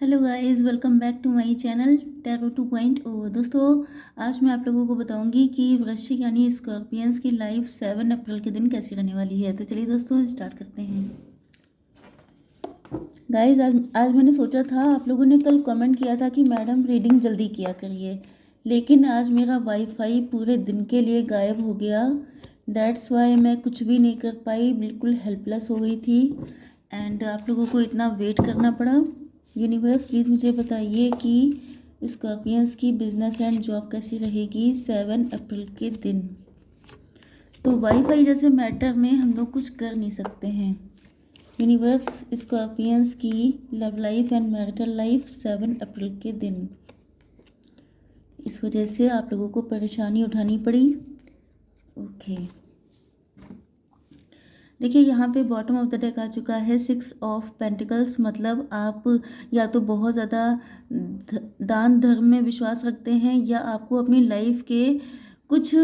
Hello guys, welcome back to my channel tarot 2.0। दोस्तों, आज मैं आप लोगों को बताऊंगी कि वृश्चिक यानी स्कॉर्पियंस की लाइफ 7 अप्रैल के दिन कैसी रहने वाली है। तो चलिए दोस्तों, स्टार्ट करते हैं। गाइस, आज मैंने सोचा था, आप लोगों ने कल कमेंट किया था कि मैडम रीडिंग जल्दी किया करिए, लेकिन आज मेरा वाईफाई पूरे दिन के लिए गायब हो गया। दैट्स वाई मैं कुछ भी नहीं कर पाई, बिल्कुल हेल्पलेस हो गई थी एंड आप लोगों को इतना वेट करना पड़ा। यूनिवर्स प्लीज़ मुझे बताइए कि स्कॉर्पियंस की बिजनेस एंड जॉब कैसी रहेगी 7 अप्रैल के दिन। तो वाईफाई जैसे मैटर में हम लोग कुछ कर नहीं सकते हैं। यूनिवर्स, स्कॉर्पियंस की love life and marital life 7 अप्रैल के दिन, इस वजह से आप लोगों को परेशानी उठानी पड़ी। ओके, देखिए यहाँ पे बॉटम ऑफ द डेक आ चुका है 6 ऑफ पेंटिकल्स। मतलब आप या तो बहुत ज़्यादा दान धर्म में विश्वास रखते हैं, या आपको अपनी लाइफ के कुछ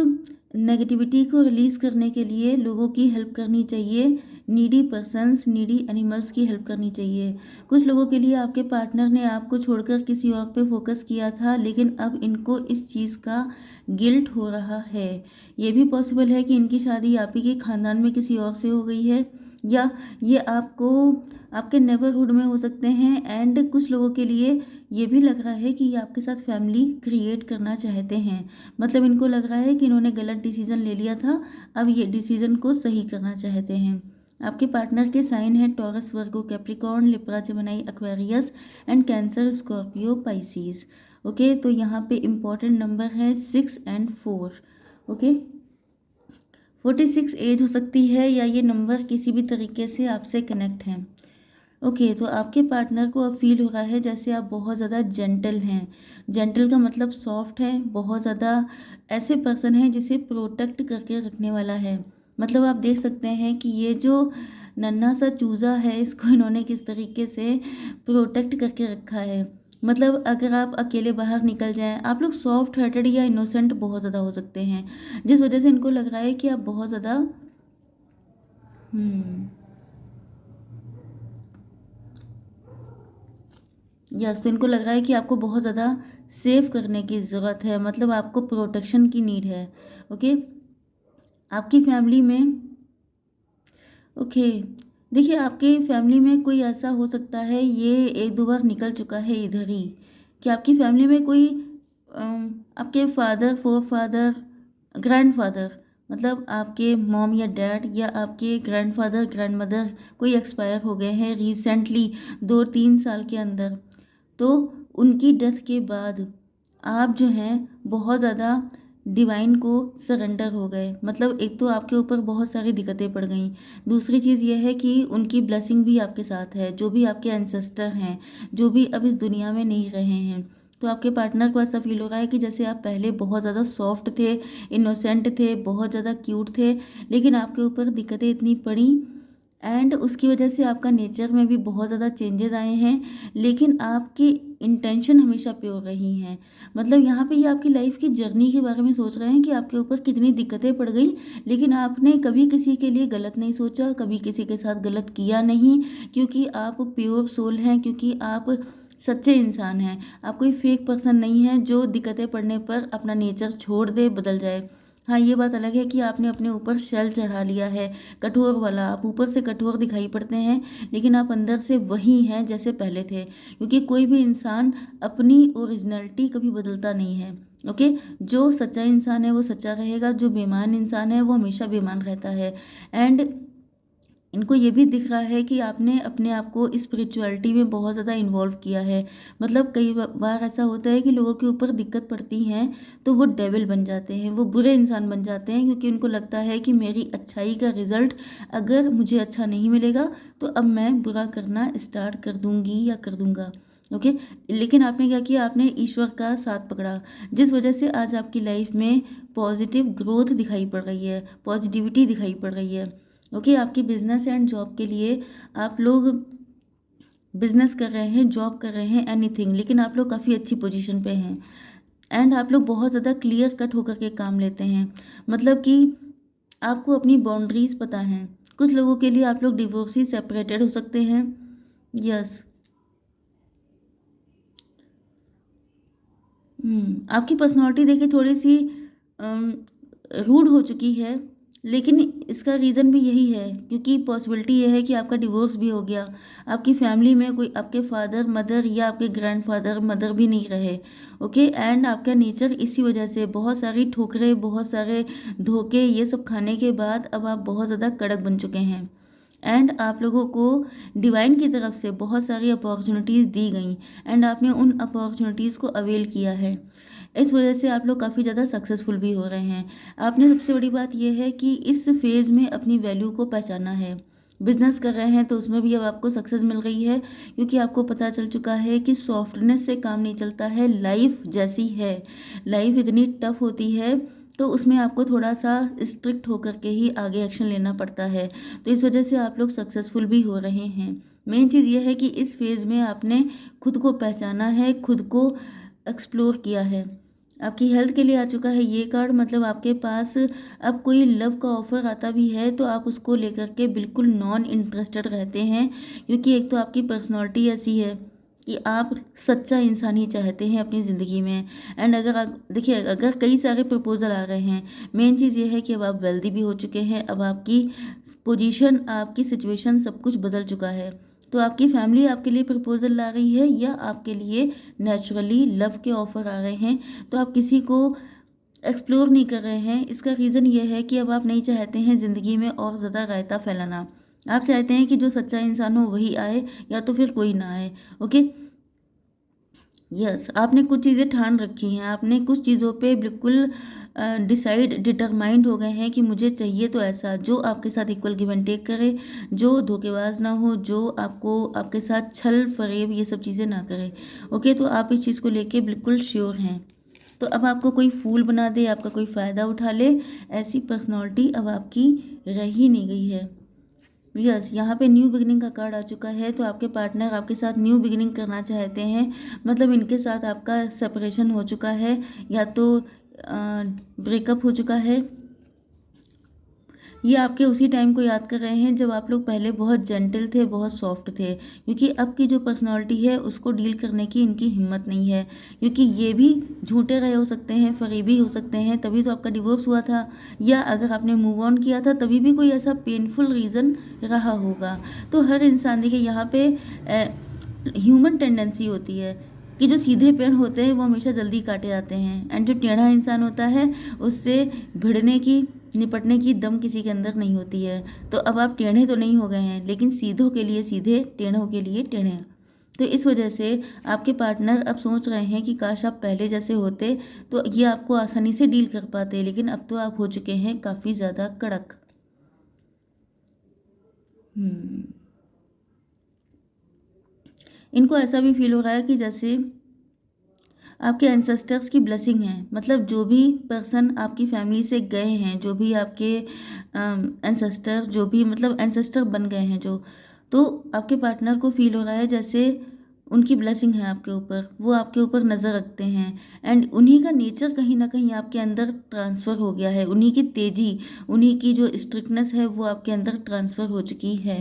नेगेटिविटी को रिलीज़ करने के लिए लोगों की हेल्प करनी चाहिए। नीडी पर्सन्स, नीडी एनिमल्स की हेल्प करनी चाहिए। कुछ लोगों के लिए आपके पार्टनर ने आपको छोड़कर किसी और पे फोकस किया था, लेकिन अब इनको इस चीज़ का गिल्ट हो रहा है। ये भी पॉसिबल है कि इनकी शादी आप ही के ख़ानदान में किसी और से हो गई है, या ये आपको आपके नेबरहुड में हो सकते हैं। एंड कुछ लोगों के लिए ये भी लग रहा है कि ये आपके साथ फैमिली क्रिएट करना चाहते हैं। मतलब इनको लग रहा है कि इन्होंने गलत डिसीज़न ले लिया था, अब ये डिसीज़न को सही करना चाहते हैं। आपके पार्टनर के साइन हैं taurus, Virgo, Capricorn, Libra, Gemini, Aquarius and cancer, Scorpio, Pisces. Okay, तो यहाँ पे इम्पॉर्टेंट नंबर है 6 एंड 4। ओके, 46 एज हो सकती है, या ये नंबर किसी भी तरीके से आपसे कनेक्ट हैं। ओके, तो आपके पार्टनर को अब फील हो रहा है जैसे आप बहुत ज़्यादा जेंटल हैं। जेंटल का मतलब सॉफ्ट है, बहुत ज़्यादा ऐसे पर्सन है जिसे प्रोटेक्ट करके रखने वाला है। मतलब आप देख सकते हैं कि ये जो नन्हा सा चूज़ा है, इसको इन्होंने किस तरीके से प्रोटेक्ट करके रखा है। मतलब अगर आप अकेले बाहर निकल जाएं, आप लोग सॉफ्ट हार्टेड या इनोसेंट बहुत ज़्यादा हो सकते हैं, जिस वजह से इनको लग रहा है कि आप बहुत ज़्यादा यस, तो इनको लग रहा है कि आपको बहुत ज़्यादा सेव करने की ज़रूरत है। मतलब आपको प्रोटेक्शन की नीड है। ओके, आपकी फैमिली में ओके, देखिए आपकी फैमिली में कोई ऐसा हो सकता है, ये एक दो बार निकल चुका है इधर ही, कि आपकी फैमिली में कोई आपके फादर, फोर फादर, ग्रैंडफादर, मतलब आपके मॉम या डैड, या आपके ग्रैंडफादर, ग्रैंडमदर कोई एक्सपायर हो गए हैं रिसेंटली 2-3 साल के अंदर। तो उनकी डेथ के बाद आप जो हैं बहुत ज़्यादा डिवाइन को सरेंडर हो गए। मतलब एक तो आपके ऊपर बहुत सारी दिक्कतें पड़ गई, दूसरी चीज़ यह है कि उनकी ब्लेसिंग भी आपके साथ है। जो भी आपके एंसेस्टर हैं, जो भी अब इस दुनिया में नहीं रहे हैं, तो आपके पार्टनर को ऐसा फील हो रहा है कि जैसे आप पहले बहुत ज़्यादा सॉफ्ट थे, इनोसेंट थे, बहुत ज़्यादा क्यूट थे, लेकिन आपके ऊपर दिक्कतें इतनी पड़ी एंड उसकी वजह से आपका नेचर में भी बहुत ज़्यादा चेंजेस आए हैं, लेकिन आपकी इंटेंशन हमेशा प्योर रही हैं। मतलब यहाँ पे ये आपकी लाइफ की जर्नी के बारे में सोच रहे हैं कि आपके ऊपर कितनी दिक्कतें पड़ गई, लेकिन आपने कभी किसी के लिए गलत नहीं सोचा, कभी किसी के साथ गलत किया नहीं, क्योंकि आप प्योर सोल हैं, क्योंकि आप सच्चे इंसान हैं। आप कोई फेक पर्सन नहीं है जो दिक्कतें पड़ने पर अपना नेचर छोड़ दे, बदल जाए। हाँ, ये बात अलग है कि आपने अपने ऊपर शेल चढ़ा लिया है, कठोर वाला। आप ऊपर से कठोर दिखाई पड़ते हैं, लेकिन आप अंदर से वही हैं जैसे पहले थे, क्योंकि कोई भी इंसान अपनी ओरिजिनलिटी कभी बदलता नहीं है। ओके, जो सच्चा इंसान है वो सच्चा रहेगा, जो बेईमान इंसान है वो हमेशा बेईमान रहता है। एंड इनको ये भी दिख रहा है कि आपने अपने आप को स्पिरिचुअलिटी में बहुत ज़्यादा इन्वॉल्व किया है। मतलब कई बार ऐसा होता है कि लोगों के ऊपर दिक्कत पड़ती हैं तो वो डेविल बन जाते हैं, वो बुरे इंसान बन जाते हैं, क्योंकि उनको लगता है कि मेरी अच्छाई का रिजल्ट अगर मुझे अच्छा नहीं मिलेगा तो अब मैं बुरा करना स्टार्ट कर दूंगी या कर दूंगा। ओके, लेकिन आपने क्या किया, आपने ईश्वर का साथ पकड़ा, जिस वजह से आज आपकी लाइफ में पॉजिटिव ग्रोथ दिखाई पड़ रही है, पॉजिटिविटी दिखाई पड़ रही है। ओके, आपकी बिजनेस एंड जॉब के लिए आप लोग बिजनेस कर रहे हैं, जॉब कर रहे हैं, एनीथिंग, लेकिन आप लोग काफ़ी अच्छी पोजीशन पे हैं एंड आप लोग बहुत ज़्यादा क्लियर कट होकर के काम लेते हैं। मतलब कि आपको अपनी बाउंड्रीज पता हैं। कुछ लोगों के लिए आप लोग डिवोर्सी, सेपरेटेड हो सकते हैं। यस, आपकी पर्सनैलिटी देखिए थोड़ी सी रूड हो चुकी है, लेकिन इसका रीज़न भी यही है क्योंकि पॉसिबिलिटी ये है कि आपका डिवोर्स भी हो गया। आपकी फैमिली में कोई आपके फादर मदर या आपके ग्रैंडफादर मदर भी नहीं रहे। ओके, एंड आपका नेचर इसी वजह से बहुत सारी ठोकरें, बहुत सारे धोखे, ये सब खाने के बाद अब आप बहुत ज़्यादा कड़क बन चुके हैं। एंड आप लोगों को डिवाइन की तरफ से बहुत सारी अपॉर्चुनिटीज़ दी गई एंड आपने उन अपॉर्चुनिटीज़ को अवेल किया है। इस वजह से आप लोग काफ़ी ज़्यादा सक्सेसफुल भी हो रहे हैं। आपने सबसे बड़ी बात यह है कि इस फेज़ में अपनी वैल्यू को पहचाना है। बिजनेस कर रहे हैं तो उसमें भी अब आपको सक्सेस मिल रही है क्योंकि आपको पता चल चुका है कि सॉफ्टनेस से काम नहीं चलता है। लाइफ जैसी है, लाइफ इतनी टफ होती है तो उसमें आपको थोड़ा सा स्ट्रिक्ट होकर के ही आगे एक्शन लेना पड़ता है। तो इस वजह से आप लोग सक्सेसफुल भी हो रहे हैं। मेन चीज़ ये है कि इस फेज़ में आपने खुद को पहचाना है, खुद को एक्सप्लोर किया है। आपकी हेल्थ के लिए आ चुका है ये कार्ड, मतलब आपके पास अब कोई लव का ऑफ़र आता भी है तो आप उसको लेकर के बिल्कुल नॉन इंटरेस्टेड रहते हैं क्योंकि एक तो आपकी पर्सनैलिटी ऐसी है कि आप सच्चा इंसान ही चाहते हैं अपनी ज़िंदगी में। एंड अगर आप देखिए, अगर कई सारे प्रपोजल आ रहे हैं, मेन चीज़ ये है कि अब आप वेल्दी भी हो चुके हैं, अब आपकी पोजीशन, आपकी सिचुएशन सब कुछ बदल चुका है। तो आपकी फैमिली आपके लिए प्रपोजल ला रही है या आपके लिए नेचुरली लव के ऑफ़र आ रहे हैं, तो आप किसी को एक्सप्लोर नहीं कर रहे हैं। इसका रीज़न ये है कि अब आप नहीं चाहते हैं ज़िंदगी में और ज़्यादा रायता फैलाना। आप चाहते हैं कि जो सच्चा इंसान हो वही आए या तो फिर कोई ना आए। ओके, यस, आपने कुछ चीज़ें ठान रखी हैं, आपने कुछ चीज़ों पे बिल्कुल डिटरमाइंड हो गए हैं कि मुझे चाहिए तो ऐसा जो आपके साथ इक्वल गिव एंड टेक करे, जो धोखेबाज ना हो, जो आपको आपके साथ छल फरेब ये सब चीज़ें ना करे। ओके, तो आप इस चीज़ को लेके बिल्कुल श्योर हैं। तो अब आपको कोई फूल बना दे, आपका कोई फ़ायदा उठा ले, ऐसी पर्सनैलिटी अब आपकी रह ही नहीं गई है। यस, यहाँ पे न्यू बिगिनिंग का कार्ड आ चुका है तो आपके पार्टनर आपके साथ न्यू बिगिनिंग करना चाहते हैं, मतलब इनके साथ आपका सेपरेशन हो चुका है या तो ब्रेकअप हो चुका है। ये आपके उसी टाइम को याद कर रहे हैं जब आप लोग पहले बहुत जेंटल थे, बहुत सॉफ्ट थे, क्योंकि अब की जो पर्सनालिटी है उसको डील करने की इनकी हिम्मत नहीं है, क्योंकि ये भी झूठे रहे हो सकते हैं, फरेबी हो सकते हैं, तभी तो आपका डिवोर्स हुआ था, या अगर आपने मूव ऑन किया था तभी भी कोई ऐसा पेनफुल रीज़न रहा होगा। तो हर इंसान, देखिए यहाँ पे ह्यूमन टेंडेंसी होती है कि जो सीधे पेड़ होते हैं वो हमेशा जल्दी काटे जाते हैं, एंड जो टेढ़ा इंसान होता है उससे भिड़ने की, निपटने की दम किसी के अंदर नहीं होती है। तो अब आप टेढ़े तो नहीं हो गए हैं, लेकिन सीधों के लिए सीधे, टेढ़ों के लिए टेढ़े। तो इस वजह से आपके पार्टनर अब सोच रहे हैं कि काश आप पहले जैसे होते तो ये आपको आसानी से डील कर पाते, लेकिन अब तो आप हो चुके हैं काफ़ी ज़्यादा कड़क। इनको ऐसा भी फील हो रहा है कि जैसे आपके एंसेस्टर्स की ब्लेसिंग है, मतलब जो भी पर्सन आपकी फैमिली से गए हैं, जो भी आपके एंसेस्टर, जो भी मतलब एंसेस्टर बन गए हैं जो, तो आपके पार्टनर को फील हो रहा है जैसे उनकी ब्लेसिंग है आपके ऊपर, वो आपके ऊपर नज़र रखते हैं, एंड उन्हीं का नेचर कहीं ना कहीं आपके अंदर ट्रांसफ़र हो गया है, उन्हीं की तेज़ी, उन्हीं की जो स्ट्रिक्टनेस है वो आपके अंदर ट्रांसफ़र हो चुकी है।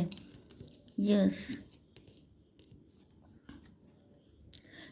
यस,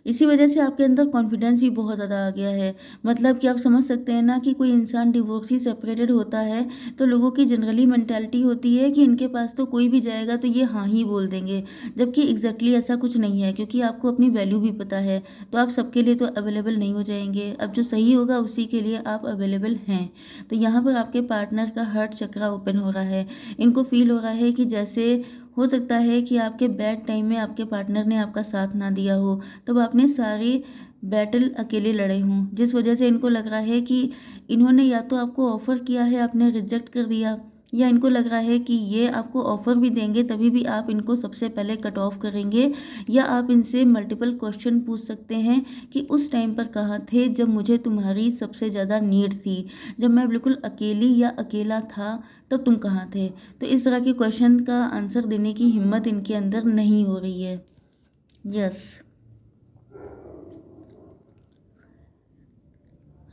इसी वजह से आपके अंदर कॉन्फिडेंस भी बहुत ज़्यादा आ गया है। मतलब कि आप समझ सकते हैं ना कि कोई इंसान डिवोर्सी सेपरेटेड होता है तो लोगों की जनरली मेंटालिटी होती है कि इनके पास तो कोई भी जाएगा तो ये हाँ ही बोल देंगे, जबकि एग्जैक्टली ऐसा कुछ नहीं है, क्योंकि आपको अपनी वैल्यू भी पता है। तो आप सबके लिए तो अवेलेबल नहीं हो जाएंगे, अब जो सही होगा उसी के लिए आप अवेलेबल हैं। तो यहाँ पर आपके पार्टनर का हार्ट चक्रा ओपन हो रहा है, इनको फील हो रहा है कि जैसे हो सकता है कि आपके बैड टाइम में आपके पार्टनर ने आपका साथ ना दिया हो, तब आपने सारे बैटल अकेले लड़े हों, जिस वजह से इनको लग रहा है कि इन्होंने या तो आपको ऑफ़र किया है, आपने रिजेक्ट कर दिया, या इनको लग रहा है कि ये आपको ऑफ़र भी देंगे तभी भी आप इनको सबसे पहले कट ऑफ करेंगे, या आप इनसे मल्टीपल क्वेश्चन पूछ सकते हैं कि उस टाइम पर कहाँ थे जब मुझे तुम्हारी सबसे ज़्यादा नीड थी, जब मैं बिल्कुल अकेली या अकेला था तब तुम कहाँ थे। तो इस तरह के क्वेश्चन का आंसर देने की हिम्मत इनके अंदर नहीं हो रही है। यस,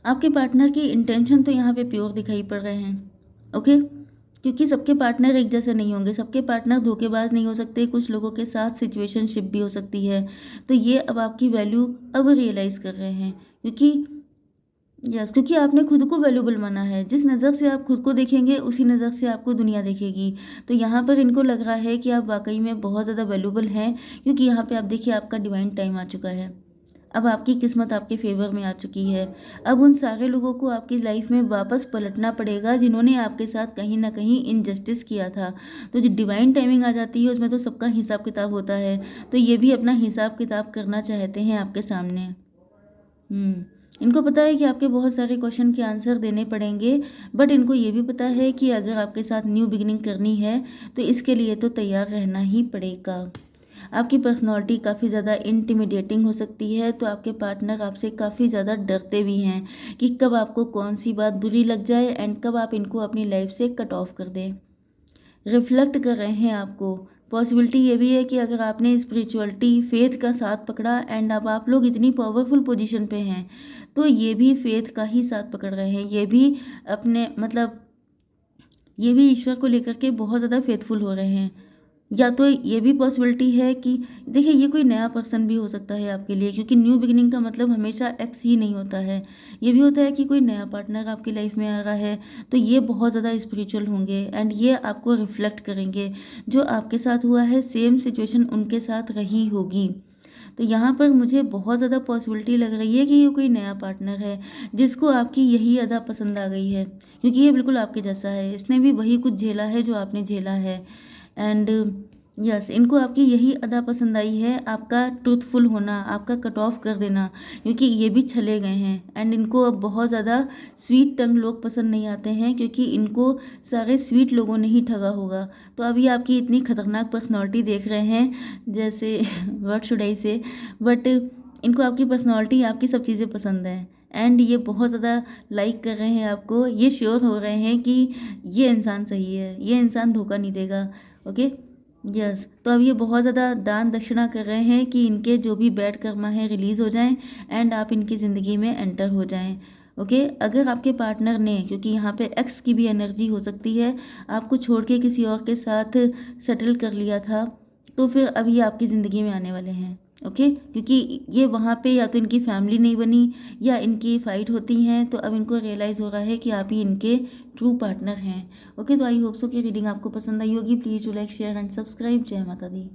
आपके पार्टनर की इंटेंशन तो यहाँ पे प्योर दिखाई पड़ रहे हैं। ओके, क्योंकि सबके पार्टनर एक जैसे नहीं होंगे, सबके पार्टनर धोखेबाज नहीं हो सकते, कुछ लोगों के साथ सिचुएशनशिप भी हो सकती है। तो ये अब आपकी वैल्यू अब रियलाइज़ कर रहे हैं क्योंकि आपने खुद को वैल्यूबल माना है। जिस नज़र से आप खुद को देखेंगे उसी नज़र से आपको दुनिया देखेगी। तो यहाँ पर इनको लग रहा है कि आप वाकई में बहुत ज़्यादा वैल्यूबल हैं, क्योंकि यहाँ पे आप देखिए आपका डिवाइन टाइम आ चुका है। अब आपकी किस्मत आपके फेवर में आ चुकी है। अब उन सारे लोगों को आपकी लाइफ में वापस पलटना पड़ेगा जिन्होंने आपके साथ कहीं ना कहीं इनजस्टिस किया था। तो जो डिवाइन टाइमिंग आ जाती है उसमें तो सबका हिसाब किताब होता है। तो ये भी अपना हिसाब किताब करना चाहते हैं आपके सामने। इनको पता है कि आपके बहुत सारे क्वेश्चन के आंसर देने पड़ेंगे, बट इनको ये भी पता है कि अगर आपके साथ न्यू बिगिनिंग करनी है तो इसके लिए तो तैयार रहना ही पड़ेगा। आपकी पर्सनालिटी काफ़ी ज़्यादा इंटिमिडेटिंग हो सकती है, तो आपके पार्टनर आपसे काफ़ी ज़्यादा डरते भी हैं कि कब आपको कौन सी बात बुरी लग जाए एंड कब आप इनको अपनी लाइफ से कट ऑफ कर दें। रिफ्लेक्ट कर रहे हैं आपको। पॉसिबिलिटी ये भी है कि अगर आपने स्पिरिचुअलिटी फेथ का साथ पकड़ा एंड अब आप लोग इतनी पावरफुल पोजीशन पे हैं, तो ये भी फेथ का ही साथ पकड़ रहे हैं। ये भी अपने मतलब ये भी ईश्वर को लेकर के बहुत ज़्यादा फेथफुल हो रहे हैं। या तो ये भी पॉसिबिलिटी है कि देखिए ये कोई नया पर्सन भी हो सकता है आपके लिए, क्योंकि न्यू बिगिनिंग का मतलब हमेशा एक्स ही नहीं होता है। ये भी होता है कि कोई नया पार्टनर आपकी लाइफ में आ रहा है। तो ये बहुत ज़्यादा स्पिरिचुअल होंगे एंड ये आपको रिफ्लेक्ट करेंगे। जो आपके साथ हुआ है सेम सिचुएशन उनके साथ रही होगी। तो यहाँ पर मुझे बहुत ज़्यादा पॉसिबिलिटी लग रही है कि ये कोई नया पार्टनर है जिसको आपकी यही अदा पसंद आ गई है, क्योंकि ये बिल्कुल आपके जैसा है। इसने भी वही कुछ झेला है जो आपने झेला है। एंड यस, इनको आपकी यही अदा पसंद आई है, आपका ट्रूथफुल होना, आपका कट ऑफ कर देना, क्योंकि ये भी छले गए हैं। एंड इनको अब बहुत ज़्यादा स्वीट टंग लोग पसंद नहीं आते हैं, क्योंकि इनको सारे स्वीट लोगों ने ही ठगा होगा। तो अभी आपकी इतनी खतरनाक पर्सनालिटी देख रहे हैं, जैसे व्हाट शुड आई से, बट इनको आपकी पर्सनालिटी, आपकी सब चीज़ें पसंद हैं एंड ये बहुत ज़्यादा लाइक कर रहे हैं आपको। ये श्योर हो रहे हैं कि ये इंसान सही है, ये इंसान धोखा नहीं देगा। Okay, yes. तो अब ये बहुत ज़्यादा दान दक्षिणा कर रहे हैं कि इनके जो भी बैड कर्मा है रिलीज़ हो जाएं एंड आप इनकी ज़िंदगी में एंटर हो जाएं। ओके, अगर आपके पार्टनर ने, क्योंकि यहाँ पे एक्स की भी एनर्जी हो सकती है, आपको छोड़ के किसी और के साथ सेटल कर लिया था, तो फिर अब ये आपकी ज़िंदगी में आने वाले हैं। ओके, क्योंकि ये वहाँ पे या तो इनकी फैमिली नहीं बनी या इनकी फ़ाइट होती हैं, तो अब इनको रियलाइज़ हो रहा है कि आप ही इनके ट्रू पार्टनर हैं। ओके, तो आई होप सो कि रीडिंग आपको पसंद आई होगी। Please do like share and subscribe. जय माता दी।